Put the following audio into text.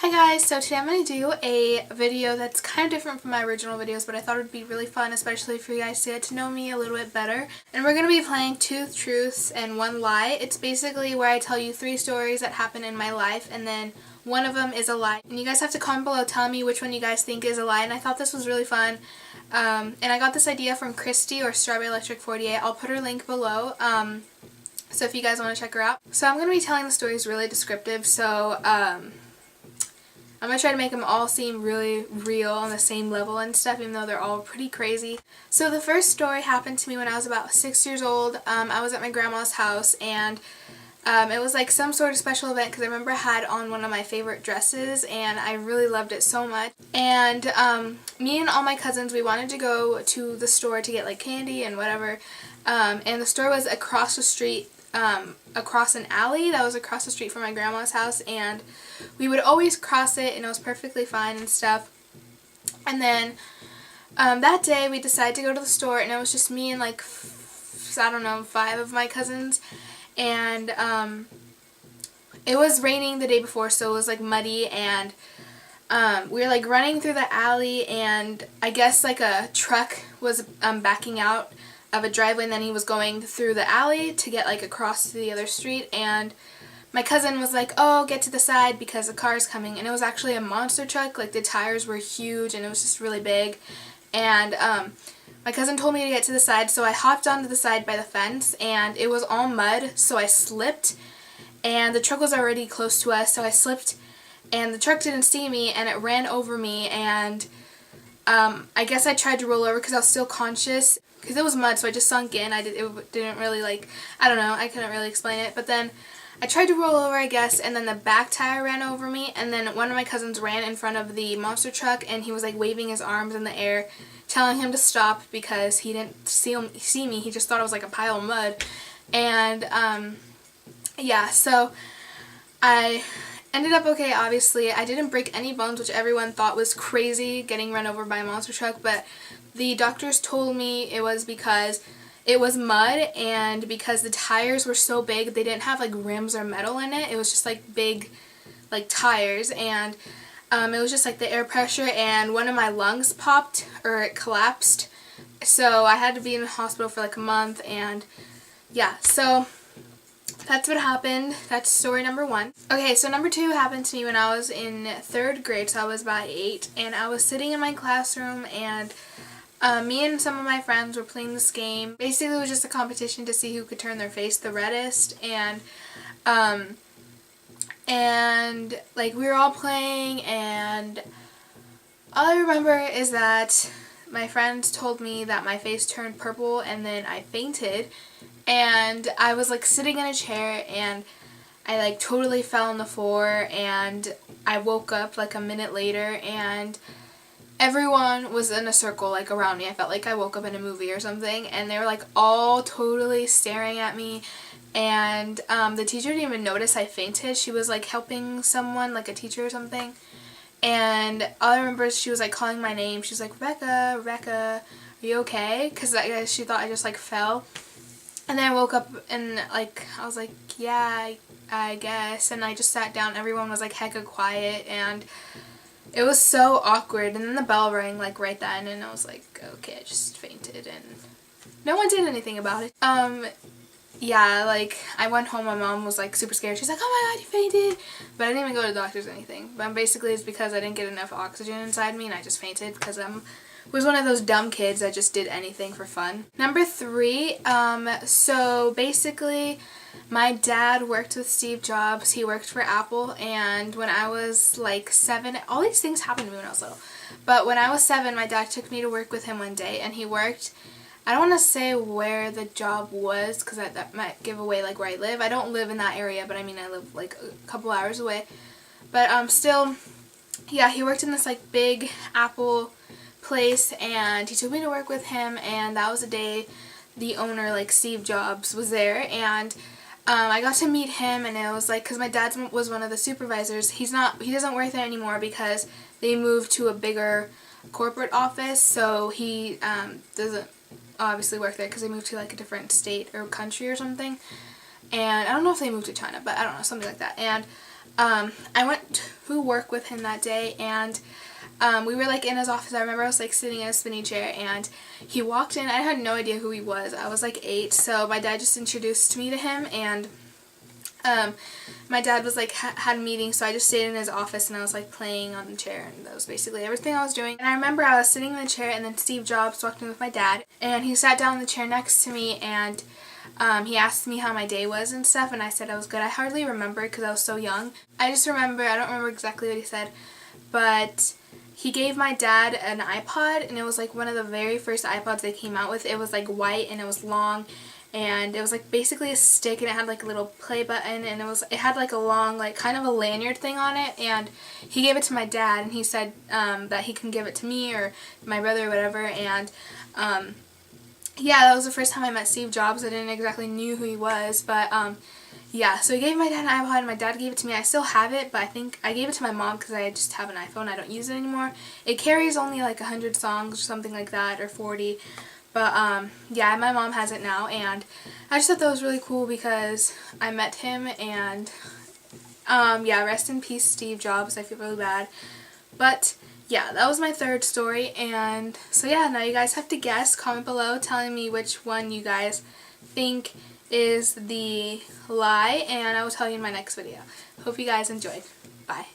Hi guys, so today I'm going to do a video that's kind of different from my original videos, but I thought it would be really fun, especially for you guys to get to know me a little bit better. And we're going to be playing Two Truths and One Lie. It's basically where I tell you 3 stories that happen in my life, and then one of them is a lie. And you guys have to comment below telling me which one you guys think is a lie, and I thought this was really fun. And I got this idea from Christy or Strawberry Electric 48. I'll put her link below. So if you guys want to check her out. So I'm going to be telling the stories really descriptive, so I'm going to try to make them all seem really real on the same level and stuff, even though they're all pretty crazy. So the first story happened to me when I was about 6 years old. I was at my grandma's house, and it was like some sort of special event because I remember I had on one of my favorite dresses and I really loved it so much. And me and all my cousins, we wanted to go to the store to get like candy and whatever. And the store was across the street, across an alley that was across the street from my grandma's house, and we would always cross it and it was perfectly fine and stuff. And then that day we decided to go to the store, and it was just me and like I don't know, 5 of my cousins, and it was raining the day before, so it was like muddy, and we were like running through the alley, and I guess like a truck was backing out of a driveway, and then he was going through the alley to get like across to the other street, and my cousin was like, oh, get to the side because a car's coming, and it was actually a monster truck. Like the tires were huge and it was just really big, and my cousin told me to get to the side, so I hopped onto the side by the fence, and it was all mud, so I slipped, and the truck was already close to us, so I slipped, and the truck didn't see me, and it ran over me, and I guess I tried to roll over because I was still conscious, because it was mud, so I just sunk in. It didn't really, like, I don't know, I couldn't really explain it, but then I tried to roll over, I guess, and then the back tire ran over me, and then one of my cousins ran in front of the monster truck, and he was like waving his arms in the air, telling him to stop because he didn't see me, he just thought it was like a pile of mud. And yeah, so I ended up okay, obviously. I didn't break any bones, which everyone thought was crazy, getting run over by a monster truck, but the doctors told me it was because it was mud, and because the tires were so big, they didn't have like rims or metal in it. It was just like big like tires, and it was just like the air pressure, and one of my lungs popped, or it collapsed, so I had to be in the hospital for like a month. And yeah, so that's what happened. That's story number 1. Okay, so number 2 happened to me when I was in 3rd grade, so I was about 8, and I was sitting in my classroom, and me and some of my friends were playing this game. Basically, it was just a competition to see who could turn their face the reddest, and like we were all playing, and all I remember is that my friends told me that my face turned purple, and then I fainted, and I was like sitting in a chair, and I like totally fell on the floor, and I woke up like a minute later, and everyone was in a circle like around me. I felt like I woke up in a movie or something, and they were like all totally staring at me, and the teacher didn't even notice I fainted. She was like helping someone, like a teacher or something, and all I remember is she was like calling my name. She was like, Rebecca, Rebecca, are you okay? Because I guess she thought I just like fell. And then I woke up, and like I was like, yeah, I guess, and I just sat down. Everyone was like hecka quiet, and it was so awkward. And then the bell rang like right then, and I was like, okay, I just fainted, and no one did anything about it. Yeah, like I went home, my mom was like super scared. She's like, oh my god, you fainted, but I didn't even go to the doctors or anything. But basically it's because I didn't get enough oxygen inside me, and I just fainted because was one of those dumb kids that just did anything for fun. Number 3, so basically my dad worked with Steve Jobs. He worked for Apple, and when I was like 7, all these things happened to me when I was little, but when I was 7, my dad took me to work with him one day, and he worked, I don't want to say where the job was because that might give away like where I live. I don't live in that area, but I mean I live like a couple hours away, but still, yeah, he worked in this like big Apple place, and he took me to work with him, and that was the day the owner, like Steve Jobs, was there, and I got to meet him, and it was like, because my dad was one of the supervisors. He doesn't work there anymore because they moved to a bigger corporate office, so he doesn't obviously work there because they moved to like a different state or country or something, and I don't know if they moved to China, but I don't know, something like that. And I went to work with him that day, and we were like in his office. I remember I was like sitting in a spinny chair, and he walked in. I had no idea who he was. I was like 8, so my dad just introduced me to him, and my dad was like had a meeting, so I just stayed in his office and I was like playing on the chair, and that was basically everything I was doing. And I remember I was sitting in the chair, and then Steve Jobs walked in with my dad, and he sat down in the chair next to me, and he asked me how my day was and stuff, and I said I was good. I hardly remember because I was so young. I just remember, I don't remember exactly what he said, but he gave my dad an iPod, and it was like one of the very first iPods they came out with. It was like white, and it was long, and it was like basically a stick, and it had like a little play button, and it had like a long, like kind of a lanyard thing on it, and he gave it to my dad, and he said that he can give it to me or my brother or whatever. And yeah, that was the first time I met Steve Jobs. I didn't exactly knew who he was, but yeah, so he gave my dad an iPod, and my dad gave it to me. I still have it, but I think I gave it to my mom because I just have an iPhone. I don't use it anymore. It carries only like 100 songs or something like that, or 40. But yeah, my mom has it now, and I just thought that was really cool because I met him, and yeah, rest in peace Steve Jobs. I feel really bad. But yeah, that was my third story, and so yeah, now you guys have to guess. Comment below telling me which one you guys think is the lie, and I will tell you in my next video. Hope you guys enjoyed. Bye.